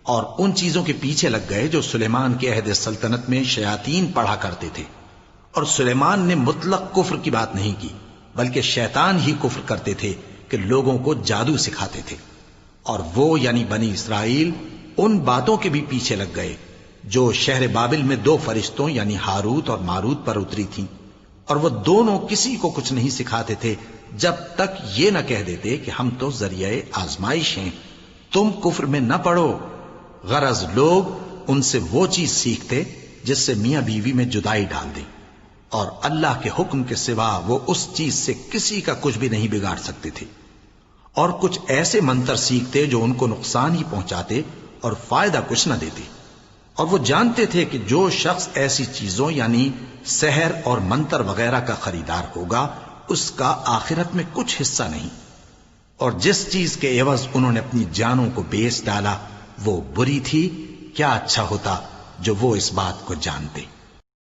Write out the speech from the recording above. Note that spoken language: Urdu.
اور ان چیزوں کے پیچھے لگ گئے جو سلیمان کے عہد سلطنت میں شیاطین پڑھا کرتے تھے، اور سلیمان نے مطلق کفر کی بات نہیں کی، بلکہ شیطان ہی کفر کرتے تھے کہ لوگوں کو جادو سکھاتے تھے۔ اور وہ یعنی بنی اسرائیل ان باتوں کے بھی پیچھے لگ گئے جو شہر بابل میں 2 فرشتوں یعنی ہاروت اور ماروت پر اتری تھیں، اور وہ دونوں کسی کو کچھ نہیں سکھاتے تھے جب تک یہ نہ کہہ دیتے کہ ہم تو ذریعہ آزمائش ہیں، تم کفر میں نہ پڑو۔ غرض لوگ ان سے وہ چیز سیکھتے جس سے میاں بیوی میں جدائی ڈال دیں، اور اللہ کے حکم کے سوا وہ اس چیز سے کسی کا کچھ بھی نہیں بگاڑ سکتے تھے، اور کچھ ایسے منتر سیکھتے جو ان کو نقصان ہی پہنچاتے اور فائدہ کچھ نہ دیتے۔ اور وہ جانتے تھے کہ جو شخص ایسی چیزوں یعنی سحر اور منتر وغیرہ کا خریدار ہوگا اس کا آخرت میں کچھ حصہ نہیں، اور جس چیز کے عوض انہوں نے اپنی جانوں کو بیچ ڈالا وہ بری تھی۔ کیا اچھا ہوتا جو وہ اس بات کو جانتے۔